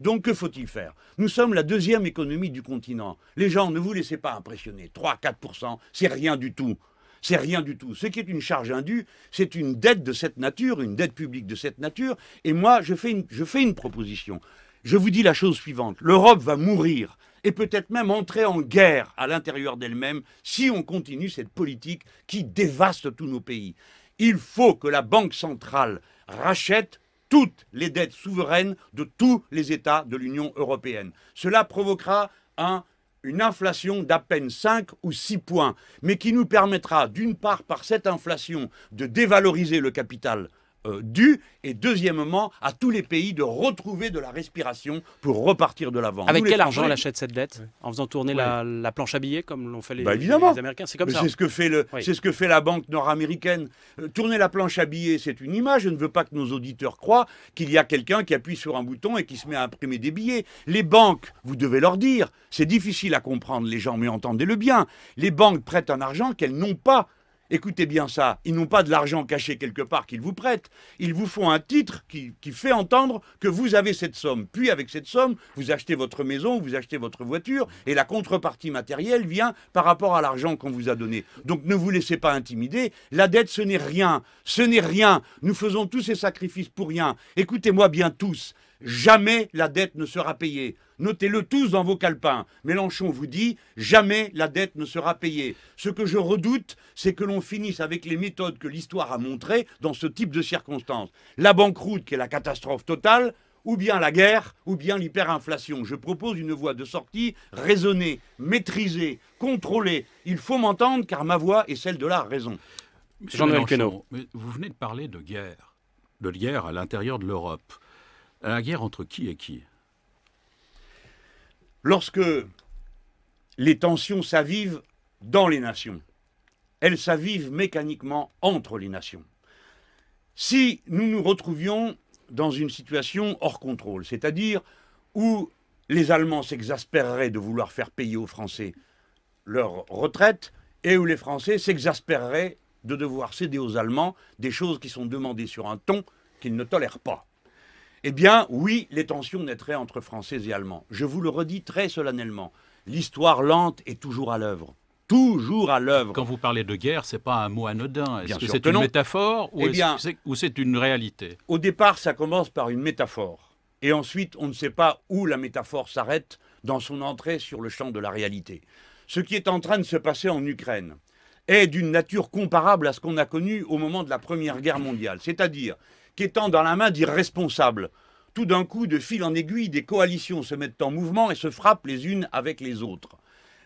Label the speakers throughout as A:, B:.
A: Donc que faut-il faire? Nous sommes la deuxième économie du continent. Les gens, ne vous laissez pas impressionner. 3-4%, c'est rien du tout. C'est rien du tout. Ce qui est une charge indue, c'est une dette de cette nature, une dette publique de cette nature. Et moi, je fais une proposition. Je vous dis la chose suivante. L'Europe va mourir et peut-être même entrer en guerre à l'intérieur d'elle-même si on continue cette politique qui dévaste tous nos pays. Il faut que la Banque centrale rachète toutes les dettes souveraines de tous les États de l'Union européenne. Cela provoquera une inflation d'à peine 5 ou 6 points, mais qui nous permettra, d'une part, par cette inflation, de dévaloriser le capital dû, et deuxièmement, à tous les pays de retrouver de la respiration pour repartir de l'avant.
B: Avec quel argent elle achète cette dette? En faisant tourner la planche à billets, comme l'ont fait les Américains? C'est comme ça.
A: C'est ce que fait la banque nord-américaine. Tourner la planche à billets, c'est une image. Je ne veux pas que nos auditeurs croient qu'il y a quelqu'un qui appuie sur un bouton et qui se met à imprimer des billets. Les banques, vous devez leur dire, c'est difficile à comprendre les gens, mais entendez-le bien, les banques prêtent un argent qu'elles n'ont pas. Écoutez bien ça, ils n'ont pas de l'argent caché quelque part qu'ils vous prêtent. Ils vous font un titre qui fait entendre que vous avez cette somme. Puis avec cette somme, vous achetez votre maison, vous achetez votre voiture, et la contrepartie matérielle vient par rapport à l'argent qu'on vous a donné. Donc ne vous laissez pas intimider. La dette, ce n'est rien. Ce n'est rien. Nous faisons tous ces sacrifices pour rien. Écoutez-moi bien tous. Jamais la dette ne sera payée. Notez-le tous dans vos calepins. Mélenchon vous dit, jamais la dette ne sera payée. Ce que je redoute, c'est que l'on finisse avec les méthodes que l'histoire a montrées dans ce type de circonstances. La banqueroute, qui est la catastrophe totale, ou bien la guerre, ou bien l'hyperinflation. Je propose une voie de sortie raisonnée, maîtrisée, contrôlée. Il faut m'entendre, car ma voix est celle de la raison.
C: Jean-Noël Queneau, vous venez de parler de guerre à l'intérieur de l'Europe. La guerre entre qui et qui?
A: Lorsque les tensions s'avivent dans les nations, elles s'avivent mécaniquement entre les nations. Si nous nous retrouvions dans une situation hors contrôle, c'est-à-dire où les Allemands s'exaspéreraient de vouloir faire payer aux Français leur retraite et où les Français s'exaspéreraient de devoir céder aux Allemands des choses qui sont demandées sur un ton qu'ils ne tolèrent pas. Eh bien, oui, les tensions naîtraient entre Français et Allemands. Je vous le redis très solennellement, l'histoire lente est toujours à l'œuvre. Toujours à l'œuvre.
C: Quand vous parlez de guerre, ce n'est pas un mot anodin. Est-ce que c'est
A: une
C: métaphore ou c'est une réalité?
A: Au départ, ça commence par une métaphore. Et ensuite, on ne sait pas où la métaphore s'arrête dans son entrée sur le champ de la réalité. Ce qui est en train de se passer en Ukraine est d'une nature comparable à ce qu'on a connu au moment de la Première Guerre mondiale. C'est-à-dire qu'étant dans la main d'irresponsables, tout d'un coup, de fil en aiguille, des coalitions se mettent en mouvement et se frappent les unes avec les autres.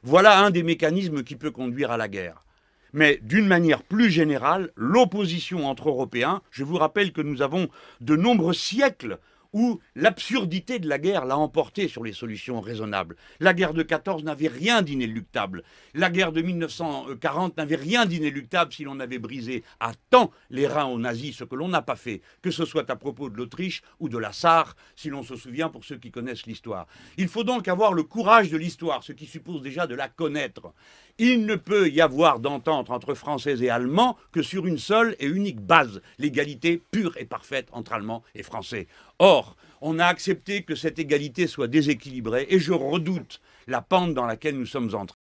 A: Voilà un des mécanismes qui peut conduire à la guerre. Mais d'une manière plus générale, l'opposition entre Européens, je vous rappelle que nous avons de nombreux siècles où l'absurdité de la guerre l'a emporté sur les solutions raisonnables. La guerre de 14 n'avait rien d'inéluctable. La guerre de 1940 n'avait rien d'inéluctable si l'on avait brisé à temps les reins aux nazis, ce que l'on n'a pas fait, que ce soit à propos de l'Autriche ou de la Sarre, si l'on se souvient pour ceux qui connaissent l'histoire. Il faut donc avoir le courage de l'histoire, ce qui suppose déjà de la connaître. Il ne peut y avoir d'entente entre Français et Allemands que sur une seule et unique base, l'égalité pure et parfaite entre Allemands et Français. Or, on a accepté que cette égalité soit déséquilibrée et je redoute la pente dans laquelle nous sommes entrés.